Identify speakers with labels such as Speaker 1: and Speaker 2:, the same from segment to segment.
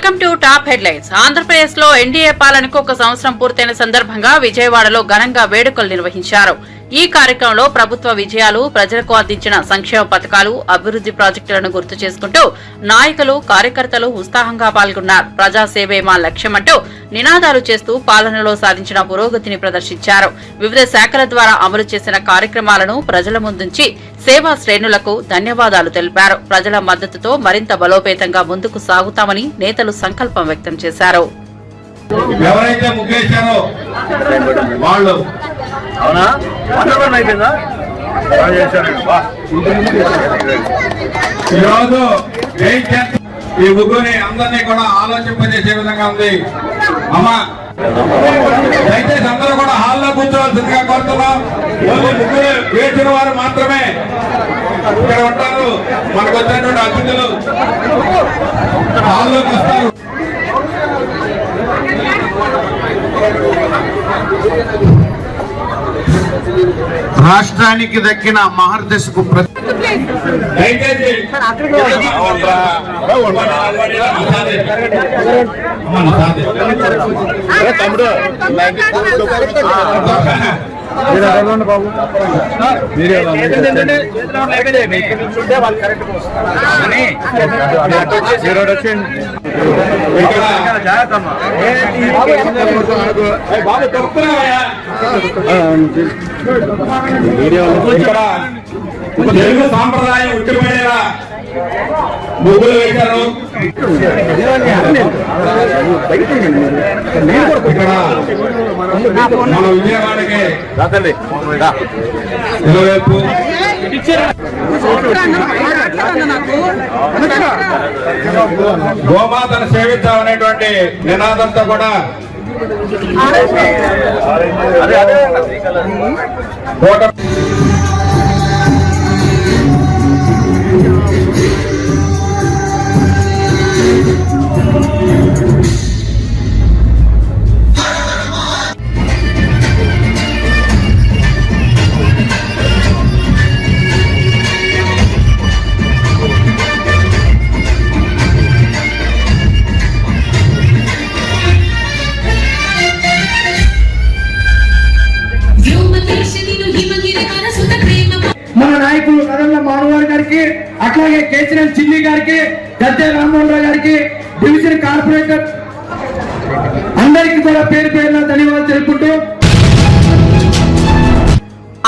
Speaker 1: Welcome to top headlines. Andhra Pradesh లో NDA పాలనకు 1 సంవత్సరం పూర్తయిన సందర్భంగా విజయవాడలో ఘనంగా వేడుకలు నిర్వహించారు. ఈ కార్యక్రమంలో ప్రభుత్వ విజయాలు, ప్రజలకు అందించిన సంక్షేమ పథకాలు, అభివృద్ది ప్రాజెక్టులను గుర్తు చేసుకుంటూ నాయకులు, కార్యకర్తలు ఉత్సాహంగా పాల్గొన్నారు. ప్రజాసేవే మా లక్ష్యమంటూ నినాదాలు చేస్తూ పాలనలో సాధించిన పురోగతిని ప్రదర్శించారు. వివిధ శాఖల ద్వారా అమలు చేసిన కార్యక్రమాలను ప్రజల ముందుంచి సేవా శ్రేణులకు ధన్యవాదాలు తెలిపారు. ప్రజల మద్దతుతో మరింత బలోపేతంగా ముందుకు సాగుతామని నేతలు సంకల్పం వ్యక్తం చేశారు.
Speaker 2: ఎవరైతే ముఖ్యేశారో వాళ్ళు అవునా అయిపోయిందా ఈరోజు ఈ ముగ్గురిని అందరినీ కూడా ఆలోచింపజేసే విధంగా ఉంది. అమ్మా దయచేసి అందరూ కూడా హాల్లో కూర్చోవలసిందిగా కోరుతున్నాం. ముగ్గురు వేసిన వారు మాత్రమే ఇక్కడ ఉంటారు. మనకు వచ్చినటువంటి అతిథులు హాల్లోకి వస్తారు. రాష్ట్రానికి దక్కిన మహర్దశకు బాబు తెలుగు సాంప్రదాయం ఉట్టిపడేలా ముగ్గులు వేశారు. మన విజయవాడకి ఇరువైపు గోమాతను సేవిద్దామనేటువంటి నినాదంతో కూడా
Speaker 3: మన నాయకులు కదంల మానవారి గారికి, అట్లాగే కేసీఆర్ చిన్ని గారికి, గద్దె రామ్మోహన్ రావు గారికి, డివిజన్ కార్పొరేటర్ అందరికీ కూడా పేరు పేరున ధన్యవాదాలు తెలుపుకుంటూ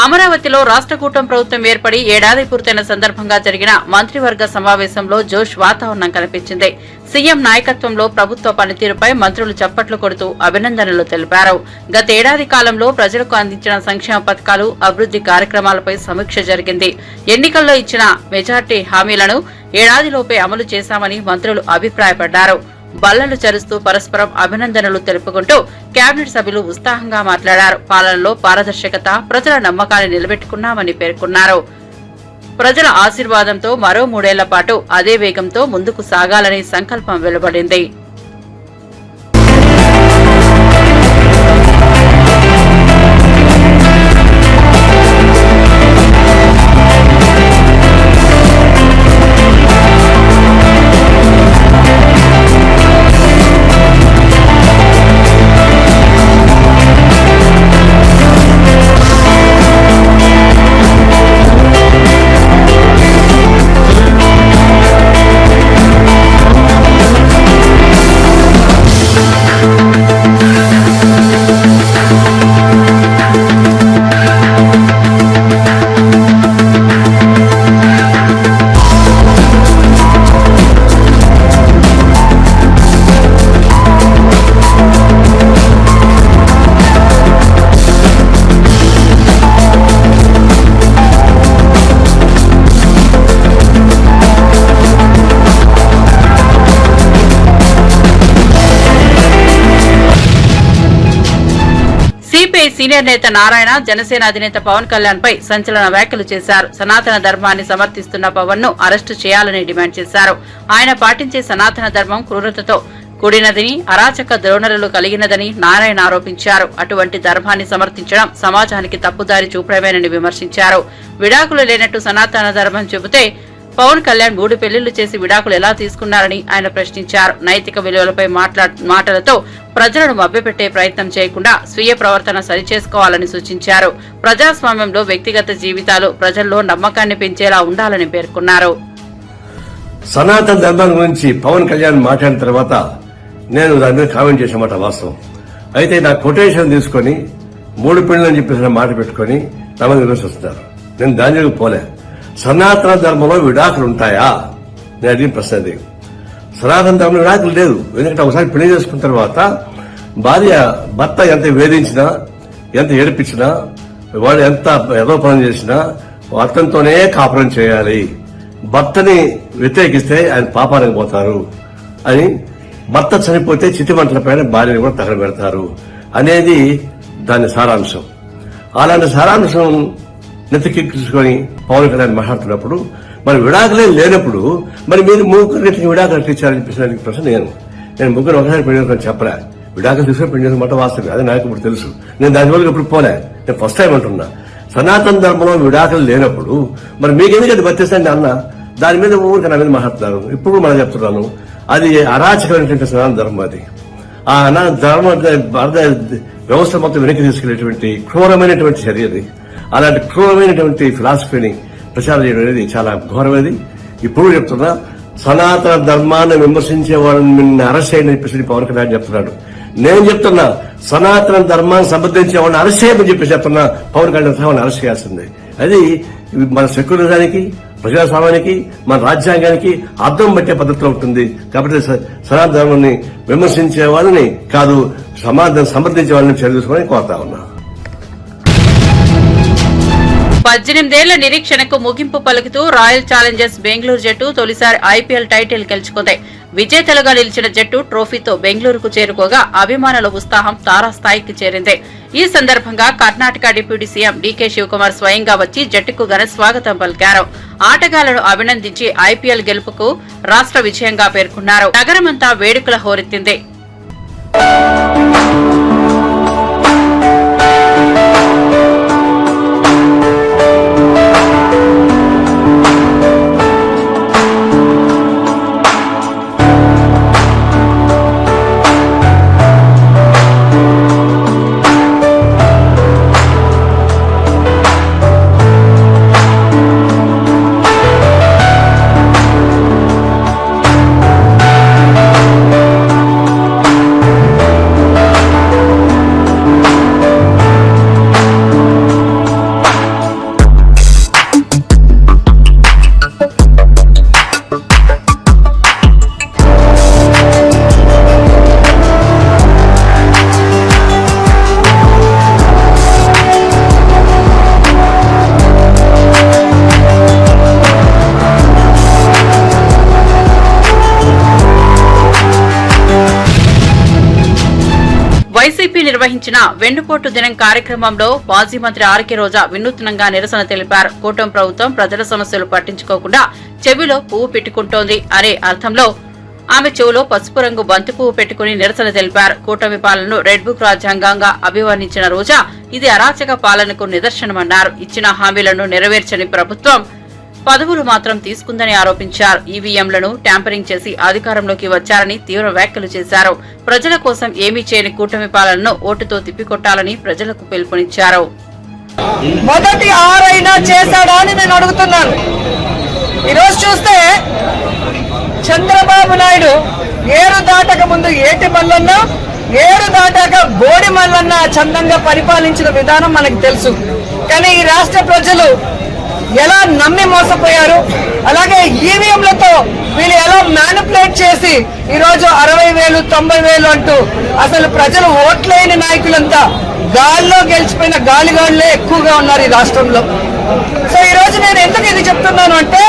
Speaker 1: అమరావతిలో రాష్ట్ర కూటమి ప్రభుత్వం ఏర్పడి ఏడాది పూర్తయిన సందర్భంగా జరిగిన మంత్రివర్గ సమావేశంలో జోష్ వాతావరణం కనిపించింది. సీఎం నాయకత్వంలో ప్రభుత్వ పనితీరుపై మంత్రులు చప్పట్లు కొడుతూ అభినందనలు తెలిపారు. గతేడాది కాలంలో ప్రజలకు అందించిన సంక్షేమ పథకాలు, అభివృద్ది కార్యక్రమాలపై సమీక్ష జరిగింది. ఎన్నికల్లో ఇచ్చిన మెజార్టీ హామీలను ఏడాదిలోపే అమలు చేశామని మంత్రులు అభిప్రాయపడ్డారు. బల్లలు చరుస్తూ పరస్పరం అభినందనలు తెలుపుకుంటూ కేబినెట్ సభ్యులు ఉత్సాహంగా మాట్లాడారు. పాలనలో పారదర్శకత, ప్రజల నమ్మకాన్ని నిలబెట్టుకున్నామని పేర్కొన్నారు. ప్రజల ఆశీర్వాదంతో మరో 3 ఏళ్ల పాటు అదే వేగంతో ముందుకు సాగాలని సంకల్పం వెలువడింది. సీనియర్ నేత నారాయణ జనసేన అధినేత పవన్ కళ్యాణ్ పై సంచలన వ్యాఖ్యలు చేశారు. సనాతన ధర్మాన్ని సమర్థిస్తున్న పవన్ ను అరెస్టు చేయాలని డిమాండ్ చేశారు. ఆయన పాటించే సనాతన ధర్మం క్రూరతతో కూడినదని, అరాచక ధోరణులు కలిగినదని నారాయణ ఆరోపించారు. అటువంటి ధర్మాన్ని సమర్థించడం సమాజానికి తప్పుదారి చూపడమేనని విమర్శించారు. విడాకులు లేనట్టు సనాతన ధర్మం చెబితే పవన్ కళ్యాణ్ 3 పెళ్లిళ్లు చేసి విడాకులు ఎలా తీసుకున్నారని ఆయన ప్రశ్నించారు. నైతిక విలువలపై మాటలతో ప్రజలను మభ్యపెట్టే ప్రయత్నం చేయకుండా స్వీయ ప్రవర్తన సరిచేసుకోవాలని సూచించారు. ప్రజాస్వామ్యంలో వ్యక్తిగత జీవితాలు ప్రజల్లో నమ్మకాన్ని పెంచేలా ఉండాలని పేర్కొన్నారు.
Speaker 4: సనాతన ధర్మం గురించి పవన్ కళ్యాణ్ మాట్లాడిన తర్వాత నేను దాని మీద కామెంట్ చేసిన మాట వాస్తవం. అయితే నా కొటేషన్ తీసుకుని 3 పెళ్లి అని చెప్పేసి మాట పెట్టుకుని తమ విమర్శిస్తున్నారు. నేను దాని పోలే. సనాతన ధర్మంలో విడాకులు ఉంటాయా నేను అడిగిన ప్రశ్న అది. సనాతన ధర్మంలో విడాకులు లేదు. ఎందుకంటే ఒకసారి పెళ్లి చేసుకున్న తర్వాత భర్త ఎంత వేధించినా, ఎంత ఏడిపించినా, వాడు ఎంత ఏదో పని చేసినా అతనితోనే కాపురం చేయాలి. భర్తని వ్యతిరేకిస్తే ఆయన పాపానికి పోతారు అని, భర్త చనిపోతే చితిమంటల పైన భార్యని కూడా తగలబెడతారు అనేది దాని సారాంశం. అలాంటి సారాంశం నెత్తికెక్కించుకొని పవన్ కళ్యాణ్ మాట్లాడుతున్నప్పుడు మరి విడాకులే లేనప్పుడు మరి మీరు 3 విడాకులు ఇచ్చారని చెప్పేసి ప్రశ్న నేను 3 ఒకసారి పెళ్లి చెప్పలే. విడాకులు తీసుకుని పెళ్లి మాట వాస్తవం, అది నాకు ఇప్పుడు తెలుసు. నేను దాని వల్ల ఇప్పుడు పోలే. నేను ఫస్ట్ టైం అంటున్నా. సనాతన ధర్మంలో విడాకులు లేనప్పుడు మరి మీకు ఎందుకంటే వర్తిస్తాండి అన్న దాని మీద ఊరికి నా మీద మాట్లాడుతున్నారు. ఇప్పుడు మనం చెప్తున్నాను, అది అరాచకమైనటువంటి సనాతన ధర్మం. అది ఆ ధర్మ వ్యవస్థ మొత్తం వెనక్కి తీసుకెళ్లేటువంటి క్రూరమైనటువంటి చర్య అది. అలాంటి క్రూరమైనటువంటి ఫిలాసఫీని ప్రచారం చేయడం అనేది చాలా ఘోరమైనది. ఇప్పుడు చెప్తున్నా, సనాతన ధర్మాన్ని విమర్శించే వాళ్ళని అరెస్ట్ చేయని చెప్పేసి పవన్ కళ్యాణ్ చెప్తున్నాడు. నేను చెప్తున్నా, సనాతన ధర్మాన్ని సమర్థించే వాళ్ళని అరెస్ట్ చేయమని చెప్పేసి చెప్తున్నా. పవన్ కళ్యాణ్ వాళ్ళని అరెస్ట్ చేయాల్సిందే. అది మన సెక్యులరిజానికి, ప్రజాస్వామ్యానికి, మన రాజ్యాంగానికి అర్థం పట్టే పద్ధతిలో ఉంటుంది. కాబట్టి సనాతన ధర్మాన్ని విమర్శించే వాళ్ళని కాదు, సమర్థించే వాళ్ళని చర్య తీసుకోవాలని కోరుతా ఉన్నా.
Speaker 1: 18 ఏళ్ల నిరీక్షణకు ముగింపు పలుకుతూ రాయల్ ఛాలెంజర్స్ బెంగళూరు జట్టు తొలిసారి ఐపీఎల్ టైటిల్ గెలుచుకుంది. విజేతలుగా నిలిచిన జట్టు ట్రోఫీతో బెంగళూరుకు చేరుకోగా అభిమానుల ఉత్సాహం తారాస్థాయికి చేరింది. ఈ సందర్భంగా కర్ణాటక డిప్యూటీ సీఎం డీకే శివకుమార్ స్వయంగా వచ్చి జట్టుకు ఘన స్వాగతం పలికారు. ఆటగాళ్లను అభినందించి ఐపీఎల్ గెలుపుకు రాష్ట్ర విజయంగా పేర్కొన్నారు. నగరమంతా వేడుకల హోరెత్తింది. వైసీపీ నిర్వహించిన వెన్నుపోటు దినం కార్యక్రమంలో మాజీ మంత్రి ఆర్కే రోజా వినూత్నంగా నిరసన తెలిపారు. కూటమి ప్రభుత్వం ప్రజల సమస్యలు పట్టించుకోకుండా చెవిలో పువ్వు పెట్టుకుంటోంది అనే అర్థంలో ఆమె చెవిలో పసుపు రంగు బంతి పువ్వు పెట్టుకుని నిరసన తెలిపారు. కూటమి పాలనను రెడ్ బుక్ రాజ్యాంగంగా అభివర్ణించిన రోజా ఇది అరాచక పాలనకు నిదర్శనమన్నారు. ఇచ్చిన హామీలను నెరవేర్చని ప్రభుత్వం పదవులు మాత్రం తీసుకుందని ఆరోపించారు. ఈవీఎంలను ట్యాంపరింగ్ చేసి అధికారంలోకి వచ్చారని తీవ్ర వ్యాఖ్యలు చేశారు. ప్రజల కోసం ఏమీ చేయని కూటమి పాలనను ఓటుతో తిప్పికొట్టాలని ప్రజలకు పిలుపునిచ్చారు.
Speaker 5: మొదటి 6 అయినా చేశాడా అని నేను అడుగుతున్నాను. ఈరోజు చూస్తే చంద్రబాబు నాయుడు ఏరు దాటక ముందు ఏటి మల్లన్న, ఏరు దాటాక బోడి మల్లన్న చందంగా పరిపాలించిన విధానం మనకు తెలుసు. కానీ ఈ రాష్ట్ర ప్రజలు ఎలా నమ్మి మోసపోయారు, అలాగే ఈవీఎంలతో వీళ్ళు ఎలా మ్యానిపులేట్ చేసి ఈరోజు 60,000 90,000 అంటూ అసలు ప్రజలు ఓట్లేని నాయకులంతా గాల్లో గెలిచిపోయిన గాలిగాళ్లే ఎక్కువగా ఉన్నారు ఈ రాష్ట్రంలో. సో ఈ రోజు నేను ఎందుకు ఇది చెప్తున్నాను అంటే,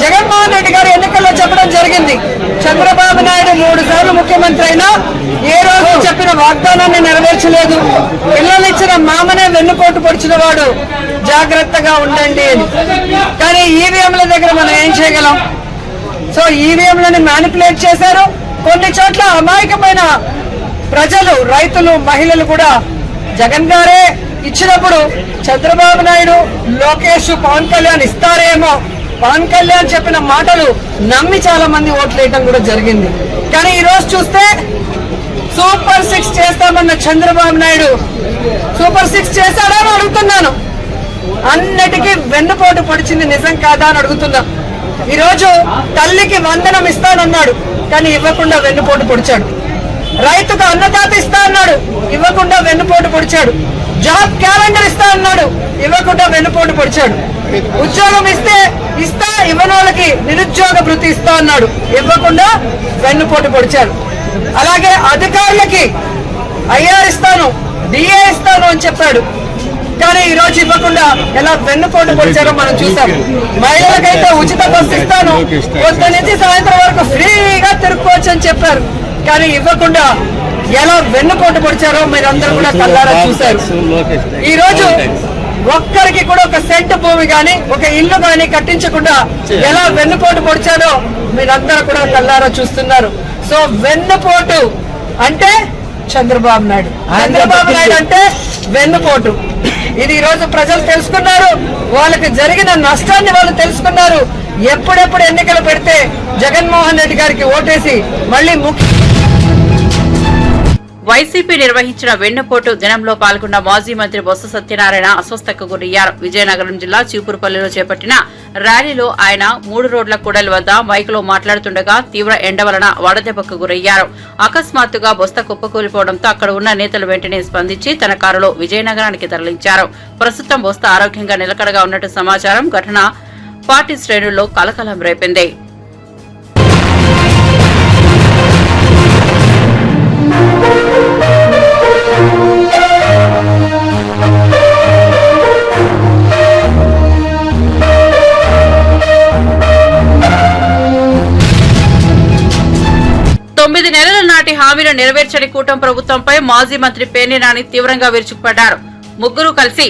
Speaker 5: జగన్మోహన్ రెడ్డి గారు ఎన్నికల్లో చెప్పడం జరిగింది, చంద్రబాబు నాయుడు 3 సార్లు ముఖ్యమంత్రి అయినా ఏ రోజు చెప్పిన వాగ్దానాన్ని నెరవేర్చలేదు, పిల్లలు ఇచ్చిన మామనే వెన్నుపోటు పొడిచిన వాడు, జాగ్రత్తగా ఉండండి అని. కానీ ఈవీఎంల దగ్గర మనం ఏం చేయగలం? సో ఈవీఎంలని మ్యానిపులేట్ చేశారు. కొన్ని చోట్ల అమాయకమైన ప్రజలు, రైతులు, మహిళలు కూడా జగన్ గారే ఇచ్చినప్పుడు చంద్రబాబు నాయుడు, లోకేష్, పవన్ కళ్యాణ్ ఇస్తారేమో పవన్ కళ్యాణ్ చెప్పిన మాటలు నమ్మి చాలా మంది ఓట్లు వేయడం కూడా జరిగింది. కానీ ఈ రోజు చూస్తే సూపర్ 6 చేస్తామన్న చంద్రబాబు నాయుడు సూపర్ 6 చేశాడా అని అడుగుతున్నాను. అన్నిటికీ వెన్నుపోటు పొడిచింది నిజం కాదా అని అడుగుతున్నా. ఈ రోజు తల్లికి వందనం ఇస్తానన్నాడు, కానీ ఇవ్వకుండా వెన్నుపోటు పొడిచాడు. రైతుకు అన్నదాత ఇస్తా అన్నాడు, ఇవ్వకుండా వెన్నుపోటు పొడిచాడు. జాబ్ క్యాలెండర్ ఇస్తా అన్నాడు, ఇవ్వకుండా వెన్నుపోటు పొడిచాడు. ఉద్యోగం ఇస్తా ఇవ్వని వాళ్ళకి నిరుద్యోగ భృతి ఇస్తా అన్నాడు, ఇవ్వకుండా వెన్నుపోటు పొడిచాడు. అలాగే అధికారులకి ఐఆర్ ఇస్తాను, డిఏ ఇస్తాను అని చెప్పాడు, కానీ ఈ రోజు ఇవ్వకుండా ఎలా వెన్నుపోటు పొడిచారో మనం చూసాం. మహిళలకైతే ఉచిత బస్సు ఇస్తాను, పొద్దు నుంచి సాయంత్రం వరకు ఫ్రీగా తిరుక్కోవచ్చు అని చెప్పారు, కానీ ఇవ్వకుండా ఎలా వెన్నుపోటు పొడిచారో మీరందరూ కూడా కళ్ళారా చూశారు. ఈ రోజు ఒక్కరికి కూడా ఒక సెంటు భూమి గాని ఒక ఇల్లు గాని కట్టించకుండా ఎలా వెన్నుపోటు పొడిచారో మీరందరూ కూడా కళ్ళారా చూస్తున్నారు. సో వెన్నుపోటు అంటే చంద్రబాబు నాయుడు, చంద్రబాబు నాయుడు అంటే వెన్నుపోటు. ఇది ఈ రోజు ప్రజలు తెలుసుకున్నారు. వాళ్ళకి జరిగిన నష్టాన్ని వాళ్ళు తెలుసుకున్నారు. ఎప్పుడెప్పుడు ఎన్నికలు పెడితే జగన్మోహన్ రెడ్డి గారికి ఓటేసి మళ్ళీ
Speaker 1: వైసీపీ నిర్వహించిన వెన్నుపోటు దినంలో పాల్గొన్న మాజీ మంత్రి బొత్స సత్యనారాయణ అస్వస్థతకు గురయ్యారు. విజయనగరం జిల్లా చీపురుపల్లిలో చేపట్టిన ర్యాలీలో ఆయన 3 రోడ్ల కూడలి వద్ద మైకులో మాట్లాడుతుండగా తీవ్ర ఎండ వలన వడదెబ్బకు గురయ్యారు. అకస్మాత్తుగా బొత్స కుప్పకూలిపోవడంతో అక్కడ ఉన్న నేతలు వెంటనే స్పందించి తన కారులో విజయనగరానికి తరలించారు. ప్రస్తుతం బొత్స ఆరోగ్యంగా నిలకడగా ఉన్నట్టు సమాచారం. ఘటన పార్టీ శ్రేణుల్లో కలకలం రేపింది. తొమ్మిది నెలల నాటి హామీలు నెరవేర్చని కూటమి ప్రభుత్వంపై మాజీ మంత్రి పేర్ని నాని తీవ్రంగా విరుచుకుపడ్డారు. ముగ్గురు కలిసి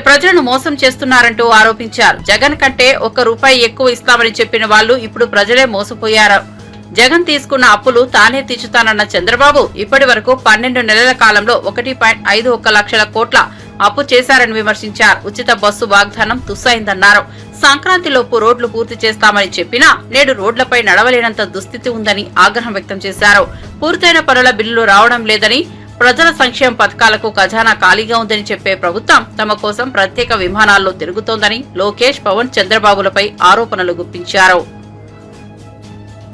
Speaker 1: ప్రజలను మోసం చేస్తున్నారంటూ ఆరోపించారు. జగన్ కంటే ₹1 ఎక్కువ ఇస్తామని చెప్పిన వాళ్లు ఇప్పుడు ప్రజలే మోసపోయారు. జగన్ తీసుకున్న అప్పులు తానే తీర్చుతానన్న చంద్రబాబు ఇప్పటి వరకు 12 నెలల కాలంలో 1.51 లక్షల కోట్ల అప్పు చేశారని విమర్శించారు. ఉచిత బస్సు వాగ్దానం తుస్సైందన్నారు. సంక్రాంతిలోపు రోడ్లు పూర్తి చేస్తామని చెప్పినా నేడు రోడ్లపై నడవలేనంత దుస్థితి ఉందని ఆగ్రహం వ్యక్తం చేశారు. పూర్తయిన పనుల బిల్లులు రావడం లేదని, ప్రజల సంక్షేమ పథకాలకు ఖజానా ఖాళీగా ఉందని చెప్పే ప్రభుత్వం తమ కోసం ప్రత్యేక విమానాల్లో తిరుగుతోందని లోకేష్, పవన్, చంద్రబాబులపై ఆరోపణలు గుప్పించారు.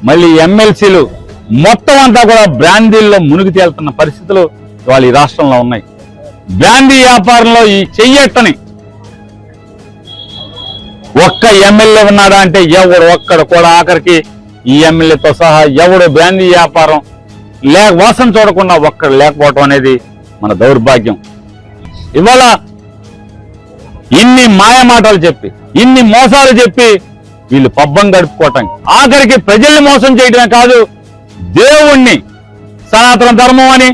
Speaker 6: మళ్ళీ ఎమ్మెల్సీలు మొత్తం అంతా కూడా బ్రాందీల్లో మునిగి తేలుతున్న పరిస్థితులు ఇవాళ ఈ రాష్ట్రంలో ఉన్నాయి. బ్రాందీ వ్యాపారంలో ఈ చెయ్యట్టని ఒక్క ఎమ్మెల్యే ఉన్నాడా అంటే ఎవడు ఒక్కడ కూడా, ఆఖరికి ఈ ఎమ్మెల్యేతో సహా ఎవడు బ్రాందీ వ్యాపారం వాసన చూడకుండా ఒక్కడు లేకపోవటం అనేది మన దౌర్భాగ్యం. ఇవాళ ఇన్ని మాయమాటలు చెప్పి, ఇన్ని మోసాలు చెప్పి వీళ్ళు పబ్బం గడుపుకోవటం, ఆఖరికి ప్రజల్ని మోసం చేయడమే కాదు, దేవుణ్ణి సనాతన ధర్మం అని,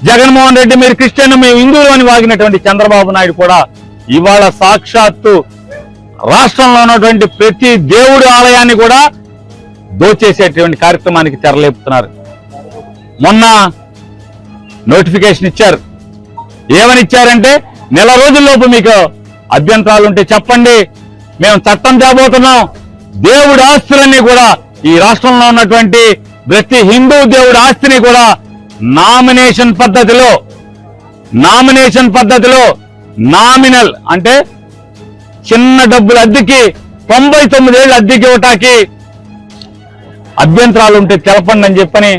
Speaker 6: జగన్మోహన్ రెడ్డి మీరు క్రిస్టియన్, మేము హిందువులు అని వాగినటువంటి చంద్రబాబు నాయుడు కూడా ఇవాళ సాక్షాత్తు రాష్ట్రంలో ఉన్నటువంటి ప్రతి దేవుడి ఆలయాన్ని కూడా దోచేసేటువంటి కార్యక్రమానికి తెరలేపుతున్నారు. మొన్న నోటిఫికేషన్ ఇచ్చారు. ఏమని ఇచ్చారంటే, నెల రోజుల్లోపు మీకు అభ్యంతరాలుంటే చెప్పండి, మేము చట్టం తేబోతున్నాం, దేవుడి ఆస్తులన్నీ కూడా ఈ రాష్ట్రంలో ఉన్నటువంటి ప్రతి హిందూ దేవుడి ఆస్తిని కూడా నామినేషన్ పద్ధతిలో నామినల్ అంటే చిన్న డబ్బుల అద్దెకి 99 ఏళ్ళు అద్దెకి ఇవ్వటానికి అభ్యంతరాలు ఉంటే తెలపండి అని చెప్పని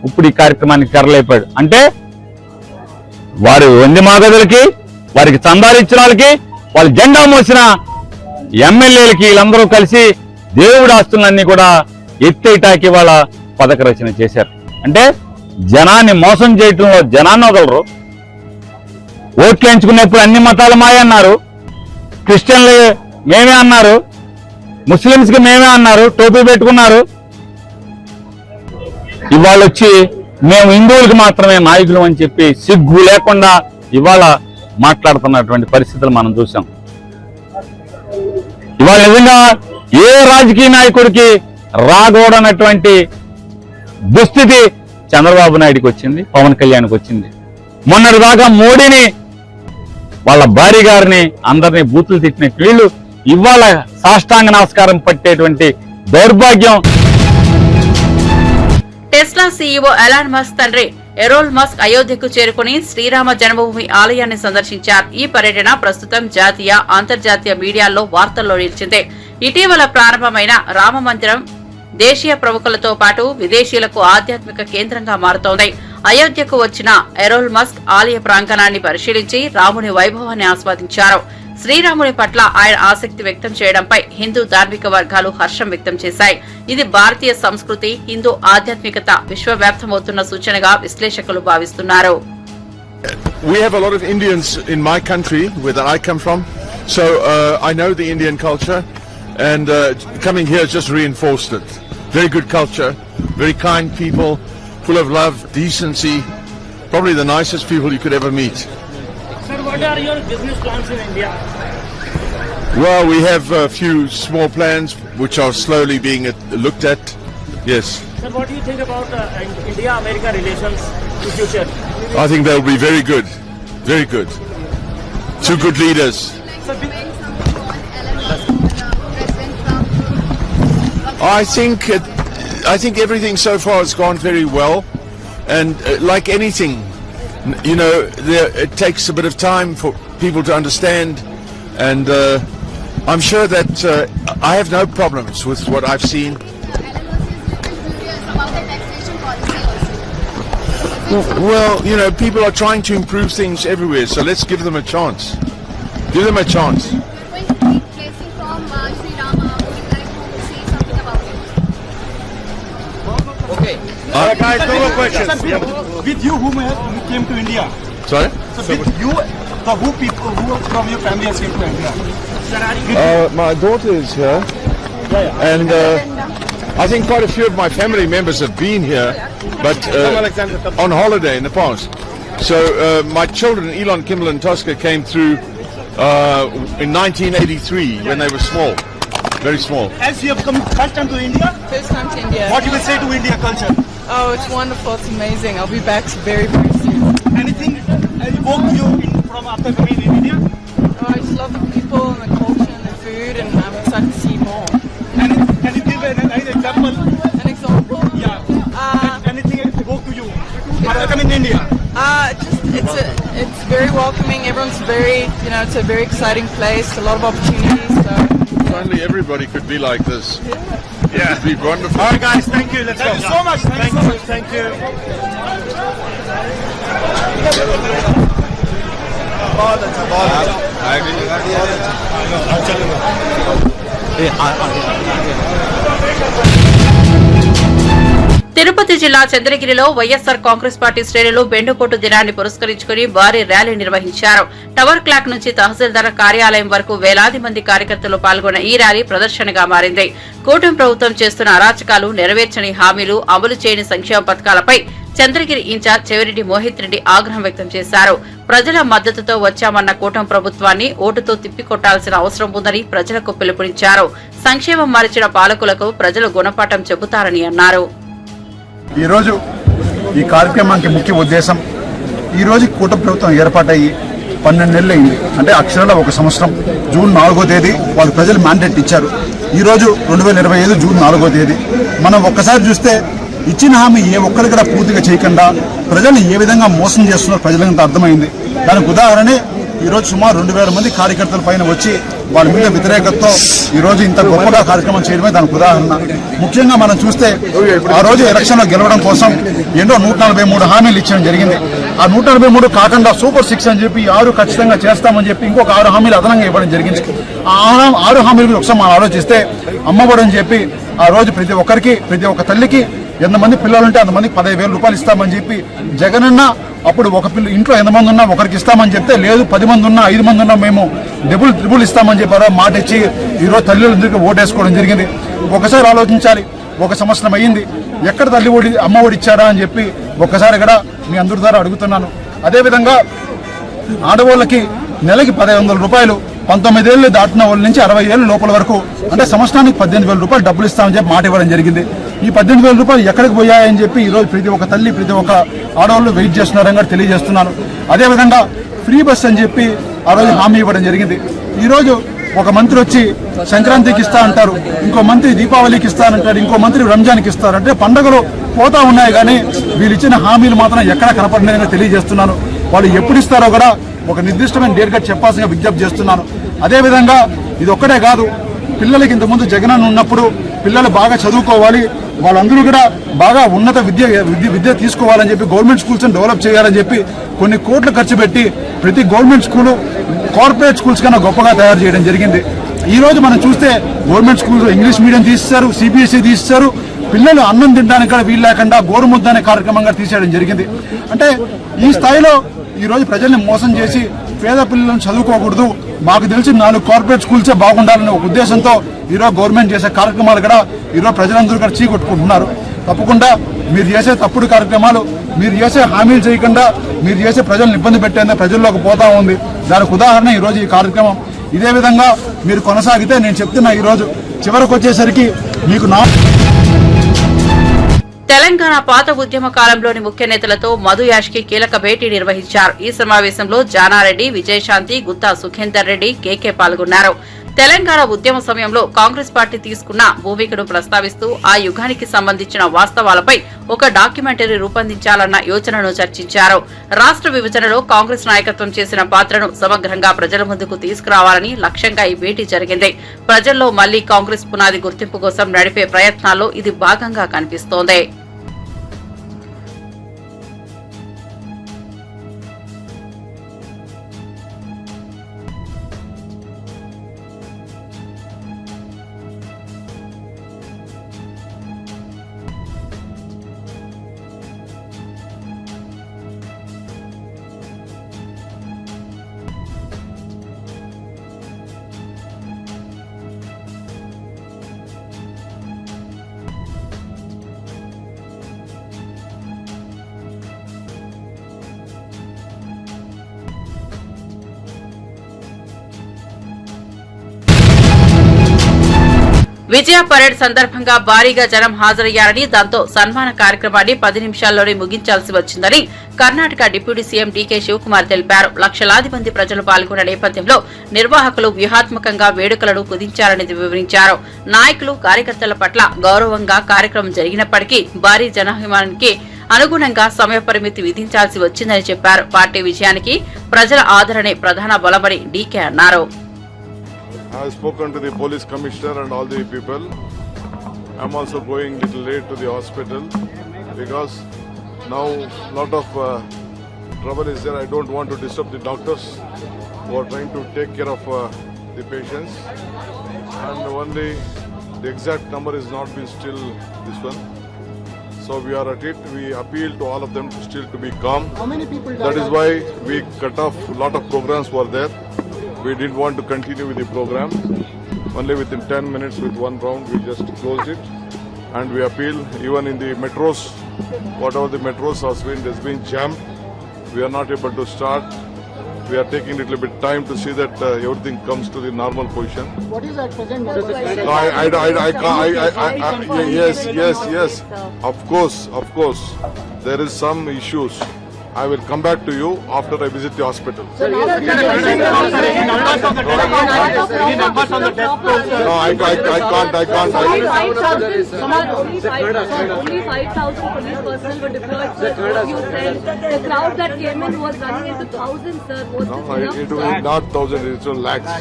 Speaker 6: ఇప్పుడు ఈ కార్యక్రమానికి తెరలేపాడు. అంటే వారి వంది మాగదులకి, వారికి చందాలు ఇచ్చిన వాళ్ళకి, వాళ్ళు జెండా మోసిన ఎమ్మెల్యేలకి వీళ్ళందరూ కలిసి దేవుడి ఆస్తులన్నీ కూడా ఎత్తేటాకి వాళ్ళ పథక రచన చేశారు. అంటే జనాన్ని మోసం చేయటంలో జనాన్ని వదలరు. ఓట్లు ఎంచుకునేప్పుడు అన్ని మతాలు మాయ అన్నారు, క్రిస్టియన్లు మేమే అన్నారు, ముస్లిమ్స్కి మేమే అన్నారు, టోపీ పెట్టుకున్నారు. ఇవాళ వచ్చి మేము హిందువులకు మాత్రమే నాయకులు అని చెప్పి సిగ్గు లేకుండా ఇవాళ మాట్లాడుతున్నటువంటి పరిస్థితులు మనం చూసాం. ఇవాళ నిజంగా ఏ రాజకీయ నాయకుడికి రాకూడనటువంటి దుస్థితి చంద్రబాబు నాయుడికి వచ్చింది, పవన్ కళ్యాణ్కి వచ్చింది. మొన్నటి దాకా మోడీని, వాళ్ళ భార్య గారిని, అందరినీ బూతులు తిట్టిన వీళ్ళు ఇవాళ సాష్టాంగ నమస్కారం పట్టేటువంటి దౌర్భాగ్యం.
Speaker 1: టెస్లా సీఈఓ ఎలాన్ మస్క్ తండ్రి ఎరోల్ మస్క్ అయోధ్యకు చేరుకుని శ్రీరామ జన్మభూమి ఆలయాన్ని సందర్శించారు. ఈ పర్యటన ప్రస్తుతం జాతీయ, అంతర్జాతీయ మీడియాల్లో వార్తల్లో నిలిచింది. ఇటీవల ప్రారంభమైన రామ మందిరం దేశీయ ప్రముఖులతో పాటు విదేశీయులకు ఆధ్యాత్మిక కేంద్రంగా మారుతోంది. అయోధ్యకు వచ్చిన ఎరోల్ మస్క్ ఆలయ ప్రాంగణాన్ని పరిశీలించి రాముని వైభవాన్ని ఆస్వాదించారు. శ్రీరాముని పట్ల ఆయన ఆసక్తి వ్యక్తం చేయడంపై హిందూ ధార్మిక వర్గాలు హర్షం వ్యక్తం చేశాయి. ఇది భారతీయ సంస్కృతి, హిందూ ఆధ్యాత్మికత విశ్వవ్యాప్తమవుతున్న సూచనగా విశ్లేషకులు భావిస్తున్నారు.
Speaker 7: We have a lot of Indians in my country, where I come from, so I know the Indian culture, and coming here just reinforced it. Very good culture, very kind people, full of love, decency, probably the nicest people you could ever meet.
Speaker 8: Sir, what are your business plans in India?
Speaker 7: Well, we have a few small plans which are slowly being looked at. Yes.
Speaker 8: Sir, what do you think about India-America relations in future?
Speaker 7: I think they'll be very good. Very good. Two good leaders. I think everything so far has gone very well, and like anything, you know, it takes a bit of time for people to understand, and I'm sure that I have no problems with what I've seen. Well, you know, people are trying to improve things everywhere, so let's give them a chance. Give them a chance.
Speaker 9: Guys, no more questions. With you, who came to India?
Speaker 7: Sorry?
Speaker 9: So with you, who from your family has came to India?
Speaker 7: My daughter is here, and I think quite a few of my family members have been here, but on holiday in the past. So my children, Elon, Kimball and Tosca, came through in 1983 when they were small, very small.
Speaker 9: As you have come first time to India,
Speaker 10: First time to India.
Speaker 9: what you will say to India culture?
Speaker 10: Oh, it's wonderful. It's amazing. I'll be back very, very soon.
Speaker 9: Anything evoked you from after coming in India?
Speaker 10: Oh, I just love the people and the culture and the food, and I'm excited to see more.
Speaker 9: Can you give an example?
Speaker 10: An example?
Speaker 9: Yeah. Anything evoked to you after coming in India?
Speaker 10: It's very welcoming. Everyone's very, it's a very exciting place. A lot of opportunities. So.
Speaker 7: If only everybody could be like this.
Speaker 9: Yeah.
Speaker 7: It would be wonderful.
Speaker 9: All right, guys. Thank you. Let's go. Thank you so much. Thank you.
Speaker 1: Tirupati జిల్లా చంద్రగిరిలో YSR Congress party శ్రేణులు బెండుకోటు దినాన్ని పురస్కరించుకుని భారీ rally నిర్వహించారు. Tower clock నుంచి తహసీల్దార్ కార్యాలయం వరకు వేలాది మంది కార్యకర్తలు పాల్గొన్న ఈ ర్యాలీ ప్రదర్శనగా మారింది. కూటమి ప్రభుత్వం చేస్తున్న అరాచకాలు, నెరవేర్చని హామీలు, అమలు చేయని సంక్షేమ పథకాలపై చంద్రగిరి ఇన్ఛార్జ్ చెవిరెడ్డి మోహిత్ రెడ్డి ఆగ్రహం వ్యక్తం చేశారు. ప్రజల మద్దతుతో వచ్చామన్న కూటమి ప్రభుత్వాన్ని ఓటుతో తిప్పికొట్టాల్సిన అవసరం ఉందని ప్రజలకు పిలుపునిచ్చారు. సంక్షేమం మరిచిన పాలకులకు ప్రజలు గుణపాఠం చెబుతారని అన్నారు.
Speaker 11: ఈరోజు ఈ కార్యక్రమానికి ముఖ్య ఉద్దేశం, ఈరోజు కూటమి ప్రభుత్వం ఏర్పాటయ్యి 12 నెలలు అయింది. అంటే అక్షరాల 1 సంవత్సరం. జూన్ 4వ తేదీ వాళ్ళు ప్రజలు మ్యాండేట్ ఇచ్చారు. ఈరోజు 2025 జూన్ 4వ తేదీ. మనం ఒక్కసారి చూస్తే ఇచ్చిన హామీ ఏ ఒక్కరికి కూడా పూర్తిగా చేయకుండా ప్రజలు ఏ విధంగా మోసం చేస్తున్నారో ప్రజలంతా అర్థమైంది. దానికి ఉదాహరణే ఈరోజు సుమారు 2000 మంది కార్యకర్తల పైన వచ్చి వాళ్ళ మీద వ్యతిరేకతతో ఈరోజు ఇంత గొప్పగా కార్యక్రమం చేయడమే దానికి ఉదాహరణ. ముఖ్యంగా మనం చూస్తే ఆ రోజు ఎలక్షన్లో గెలవడం కోసం ఎన్నో 143 హామీలు ఇచ్చడం జరిగింది. ఆ 143 కాకుండా సూపర్ 6 అని చెప్పి 6 ఖచ్చితంగా చేస్తామని చెప్పి ఇంకొక 6 హామీలు అదనంగా ఇవ్వడం జరిగింది. ఆ 6 హామీలు ఒకసారి మనం ఆలోచిస్తే అమ్మఒడి అని చెప్పి ఆ రోజు ప్రతి ఒక్క తల్లికి ఎంతమంది పిల్లలుంటే అంతమందికి 15,000 రూపాయలు ఇస్తామని చెప్పి జగనన్న అప్పుడు ఒక ఇంట్లో ఎంతమంది ఉన్నా ఒకరికి ఇస్తామని చెప్తే లేదు 10 మంది ఉన్నా 5 మంది ఉన్నా మేము డబుల్ ఇస్తామని చెప్పారో మాట ఇచ్చి ఈరోజు తల్లిదండ్రులకి ఓటేసుకోవడం జరిగింది. ఒకసారి ఆలోచించాలి, 1 సంవత్సరం అయ్యింది, ఎక్కడ అమ్మ ఒడి ఇచ్చారా అని చెప్పి ఒక్కసారి ఇక్కడ మీ అందరి ద్వారా అడుగుతున్నాను. అదేవిధంగా ఆడవాళ్ళకి నెలకి 1,500 రూపాయలు 19 ఏళ్ళు దాటిన వాళ్ళ నుంచి 60 ఏళ్ళ లోపల వరకు అంటే సంవత్సరానికి 18,000 రూపాయలు డబ్బులు ఇస్తామని చెప్పి మాట ఇవ్వడం జరిగింది. ఈ 18,000 రూపాయలు ఎక్కడికి పోయాయని చెప్పి ఈరోజు ప్రతి ఒక్క తల్లి ప్రతి ఒక్క ఆడవాళ్ళు వెయిట్ చేస్తున్నారని కూడా తెలియజేస్తున్నాను. అదేవిధంగా ఫ్రీ బస్ అని చెప్పి ఆ రోజు హామీ ఇవ్వడం జరిగింది. ఈరోజు ఒక మంత్రి వచ్చి సంక్రాంతికి ఇస్తా అంటారు, ఇంకో మంత్రి దీపావళికి ఇస్తానంటారు, ఇంకో మంత్రి రంజాన్కి ఇస్తారు. అంటే పండుగలు పోతా ఉన్నాయి కానీ వీళ్ళు ఇచ్చిన హామీలు మాత్రం ఎక్కడ కనపడలేదని తెలియజేస్తున్నాను. వాళ్ళు ఎప్పుడు ఇస్తారో కూడా ఒక నిర్దిష్టమైన డేట్ గా చెప్పాల్సిన విజ్ఞప్తి చేస్తున్నాను. అదేవిధంగా ఇది ఒక్కటే కాదు, పిల్లలకి ఇంతకుముందు జగనన్న ఉన్నప్పుడు పిల్లలు బాగా చదువుకోవాలి, వాళ్ళందరూ కూడా బాగా ఉన్నత విద్య తీసుకోవాలని చెప్పి గవర్నమెంట్ స్కూల్స్ డెవలప్ చేయాలని చెప్పి కొన్ని కోట్లు ఖర్చు పెట్టి ప్రతి గవర్నమెంట్ స్కూలు కార్పొరేట్ స్కూల్స్ కన్నా గొప్పగా తయారు చేయడం జరిగింది. ఈ రోజు మనం చూస్తే గవర్నమెంట్ స్కూల్స్ ఇంగ్లీష్ మీడియం తీసేశారు, సిబిఎస్ఈ తీసేశారు. పిల్లలు అన్నం తినడానికి కూడా వీలు లేకుండా గోరుముద్ద అనే కార్యక్రమంగా తీసేయడం జరిగింది. అంటే ఈ స్థాయిలో ఈ రోజు ప్రజల్ని మోసం చేసి పేద పిల్లలను చదువుకోకూడదు, మాకు తెలిసి 4 కార్పొరేట్ స్కూల్సే బాగుండాలనే ఒక ఉద్దేశంతో ఈరోజు గవర్నమెంట్ చేసే కార్యక్రమాలు కూడా ఈరోజు ప్రజలందరూ కూడా చీకొట్టుకుంటున్నారు. తప్పకుండా మీరు చేసే తప్పుడు కార్యక్రమాలు, మీరు చేసే హామీలు చేయకుండా మీరు చేసే ప్రజలను ఇబ్బంది పెట్టేందుకు ప్రజల్లోకి పోతా ఉంది. దానికి ఉదాహరణ ఈరోజు ఈ కార్యక్రమం. ఇదే విధంగా మీరు కొనసాగితే నేను చెప్తున్నా ఈరోజు చివరికి వచ్చేసరికి మీకు
Speaker 1: తెలంగాణ పాత ఉద్యమ కాలంలోని ముఖ్య నేతలతో మధు యాష్కి కీలక భేటీ నిర్వహించారు. ఈ సమావేశంలో జానారెడ్డి, విజయశాంతి, గుత్తా సుఖేందర్ రెడ్డి, కేకే పాల్గొన్నారు. తెలంగాణ ఉద్యమ సమయంలో కాంగ్రెస్ పార్టీ తీసుకున్న భూమికను ప్రస్తావిస్తూ ఆ యుగానికి సంబంధించిన వాస్తవాలపై ఒక డాక్యుమెంటరీ రూపొందించాలన్న యోచనను చర్చించారు. రాష్ట్ర విభజనలో కాంగ్రెస్ నాయకత్వం చేసిన పాత్రను సమగ్రంగా ప్రజల ముందుకు తీసుకురావాలని లక్ష్యంగా ఈ భేటీ జరిగింది. ప్రజల్లో మళ్లీ కాంగ్రెస్ పునాది గుర్తింపు కోసం నడిపే ప్రయత్నాల్లో ఇది భాగంగా కనిపిస్తోంది. విజయ పరేడ్ సందర్భంగా భారీగా జనం హాజరయ్యారని, దాంతో సన్మాన కార్యక్రమాన్ని 10 నిమిషాల్లోనే ముగించాల్సి వచ్చిందని కర్ణాటక డిప్యూటీ సీఎం డీకే శివకుమార్ తెలిపారు. లక్షలాది మంది ప్రజలు పాల్గొన్న నేపథ్యంలో నిర్వాహకులు వ్యూహాత్మకంగా వేడుకలను కుదించారని వివరించారు. నాయకులు, కార్యకర్తల పట్ల గౌరవంగా కార్యక్రమం జరిగినప్పటికీ భారీ జనాభిమానానికి అనుగుణంగా సమయ పరిమితి విధించాల్సి వచ్చిందని చెప్పారు. పార్టీ విజయానికి ప్రజల ఆదరణే ప్రధాన బలమని డీకే అన్నారు.
Speaker 7: I have spoken to the police commissioner and all the people. I am also going little late to the hospital because now lot of trouble is there. I don't want to disturb the doctors who are trying to take care of the patients, and only the exact number is not been still this one. So we are at it. We appeal to all of them to still to be calm.
Speaker 3: How many people died?
Speaker 7: That is why we cut off lot of programs were there. We didn't want to continue with the program. Only within 10 minutes with one round we just closed it. And we appeal even in the metros, whatever the metros has been jammed. We are not able to start. We are taking a little bit time to see that everything comes to the normal position.
Speaker 3: What is at present?
Speaker 7: No, yes. Of course. There is some issues. I will come back to you after I visit the hospital.
Speaker 9: Any numbers on the death toll?
Speaker 7: No, I can't.
Speaker 12: Only 5,000 police personnel were deployed, sir. You said the crowd that came in was running into thousands, sir. Was
Speaker 7: No,
Speaker 12: this enough?
Speaker 7: it was not thousands, it's lakhs.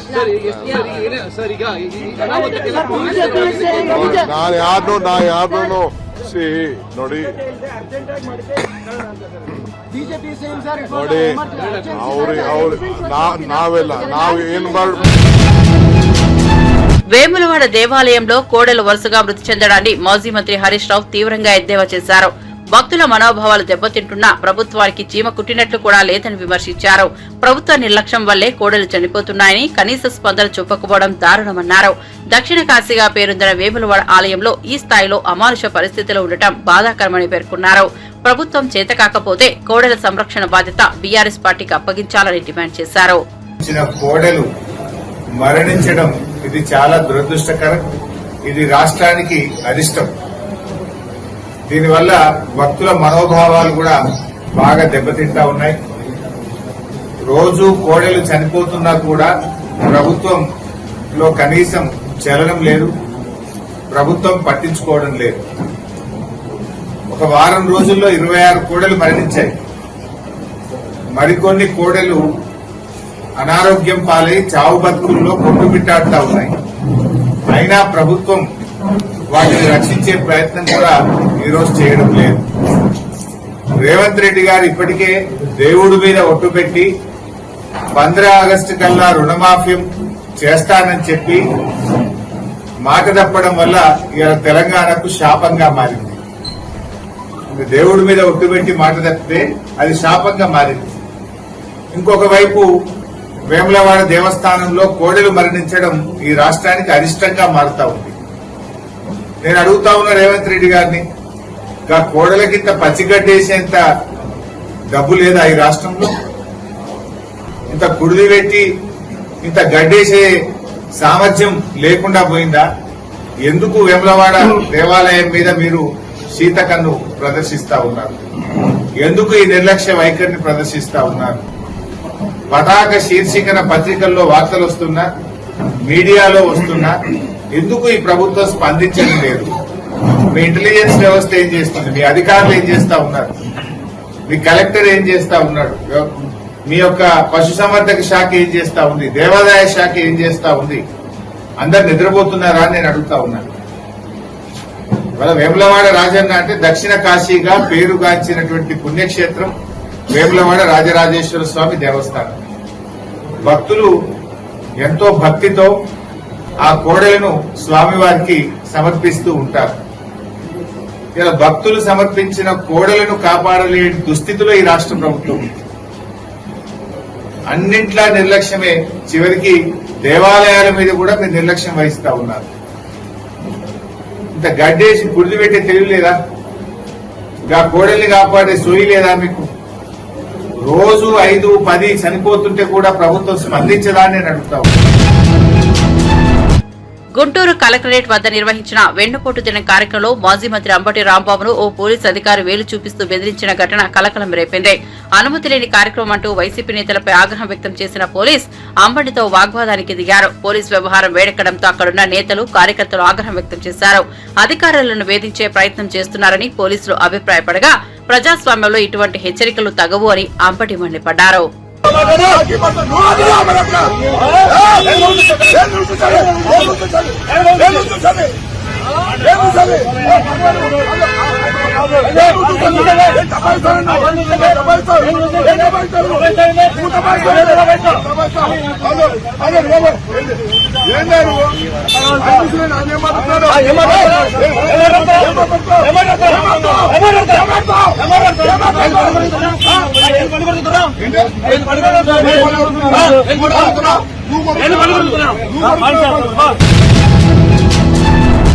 Speaker 7: ನಾ ಯಾರನ್ನೂ see ನೋಡಿ ನಾವು ಏನ್
Speaker 1: వేములవాడ దేవాలయంలో కోడెలు వరుసగా మృతి చెందడాన్ని మాజీ మంత్రి హరీష్ రావు తీవ్రంగా ఎద్దేవా చేశారు. భక్తుల మనోభావాలు దెబ్బతింటున్నా ప్రభుత్వానికి చీమ కుట్టినట్లు కూడా లేదని విమర్శించారు. ప్రభుత్వ నిర్లక్ష్యం వల్లే కోడెలు చనిపోతున్నాయని, కనీస స్పందన చూపకపోవడం దారుణమన్నారు. దక్షిణ కాశీగా పేరొందిన వేములవాడ ఆలయంలో ఈ స్థాయిలో అమానుష పరిస్థితిలో ఉండటం బాధాకరమని పేర్కొన్నారు. ప్రభుత్వం చేతకాకపోతే కోడెల సంరక్షణ బాధ్యత బీఆర్ఎస్ పార్టీకి అప్పగించాలని డిమాండ్ చేశారు.
Speaker 13: కోడెలు మరణించడం ఇది చాలా దురదృష్టకరం. ఇది రాష్ట్రానికి అరిష్టం. దీనివల్ల భక్తుల మనోభావాలు కూడా బాగా దెబ్బతింటా ఉన్నాయి. రోజు కోడెలు చనిపోతున్నా కూడా ప్రభుత్వం లో కనీసం చలనం లేదు, ప్రభుత్వం పట్టించుకోవడం లేదు. ఒక వారం రోజుల్లో 26 కోడలు మరణించాయి. మరికొన్ని కోడలు అనారోగ్యం పాలై చావు బతుకుల్లో కొట్టుమిట్టాడుతా ఉన్నాయి. అయినా ప్రభుత్వం వాటిని రక్షించే ప్రయత్నం కూడా ఈరోజు చేయడం లేదు. రేవంత్ రెడ్డి గారు ఇప్పటికే దేవుడి మీద ఒట్టు పెట్టి 15 ఆగస్టు కల్లా రుణమాఫీ చేస్తానని చెప్పి మాట తప్పడం వల్ల ఇవాళ తెలంగాణకు శాపంగా మారింది. దేవుడి మీద ఒట్టు పెట్టి మాట తప్పితే అది శాపంగా మారింది. ఇంకొక వైపు వేములవాడ దేవస్థానంలో కోడెలు మరణించడం ఈ రాష్ట్రానికి అరిష్టంగా మారుతా ఉంది. నేను అడుగుతా ఉన్నా రేవంత్ రెడ్డి గారిని, ఇంకా కోడలకింత పచ్చిగడ్డేసేంత డబ్బు లేదా ఈ రాష్ట్రంలో? ఇంత కుడిది పెట్టి ఇంత గడ్డేసే సామర్థ్యం లేకుండా పోయిందా? ఎందుకు వేములవాడ దేవాలయం మీద మీరు శీతకన్ను ప్రదర్శిస్తా ఉన్నారు? ఎందుకు ఈ నిర్లక్ష్య వైఖరిని ప్రదర్శిస్తా ఉన్నారు? పతాక శీర్షికన పత్రికల్లో వార్తలు వస్తున్నా, మీడియాలో వస్తున్నా, ఎందుకు ఈ ప్రభుత్వం స్పందించడం లేదు? మీ ఇంటెలిజెన్స్ వ్యవస్థ ఏం చేస్తుంది? మీ అధికారులు ఏం చేస్తా ఉన్నారు? మీ కలెక్టర్ ఏం చేస్తా ఉన్నాడు? మీ యొక్క పశుసంవర్ధక శాఖ ఏం చేస్తా ఉంది? దేవాదాయ శాఖ ఏం చేస్తా ఉంది? అందరు నిద్రపోతున్నారా అని నేను అడుగుతా ఉన్నాను. ఇవాళ వేములవాడ రాజన్న అంటే దక్షిణ కాశీగా పేరుగాంచినటువంటి పుణ్యక్షేత్రం వేములవాడ రాజరాజేశ్వర స్వామి దేవస్థానం. భక్తులు ఎంతో భక్తితో ఆ కోడలను స్వామివారికి సమర్పిస్తూ ఉంటారు. ఇలా భక్తులు సమర్పించిన కోడలను కాపాడలేని దుస్థితిలో ఈ రాష్ట్ర ప్రభుత్వం. అన్నింట్లా నిర్లక్ష్యమే. చివరికి దేవాలయాల మీద కూడా మీరు నిర్లక్ష్యం వహిస్తా ఉన్నారు. ఇంత గడ్డేసి గుడిది పెట్టే తెలివి లేదా? ఇంకా కోడల్ని కాపాడే సోయి లేదా మీకు? రోజు 5, 10 చనిపోతుంటే కూడా ప్రభుత్వం స్పందించదా అని నేను అడుగుతా ఉన్నాను.
Speaker 1: గుంటూరు కలెక్టరేట్ వద్ద నిర్వహించిన వెన్నుపోటు దినం కార్యక్రమంలో మాజీ మంత్రి అంబటి రాంబాబును ఓ పోలీసు అధికారి వేలు చూపిస్తూ బెదిరించిన ఘటన కలకలం రేపింది. అనుమతి లేని కార్యక్రమం అంటూ వైసీపీ నేతలపై ఆగ్రహం వ్యక్తం చేసిన పోలీస్ అంబటితో వాగ్వాదానికి దిగారు. పోలీసు వ్యవహారం వేడెక్కడంతో అక్కడున్న నేతలు, కార్యకర్తలు ఆగ్రహం వ్యక్తం చేశారు. అధికారులను వేధించే ప్రయత్నం చేస్తున్నారని పోలీసులు అభిప్రాయపడగా, ప్రజాస్వామ్యంలో ఇటువంటి హెచ్చరికలు తగవు అని అంబటి మండిపడ్డారు.
Speaker 9: నువ్వు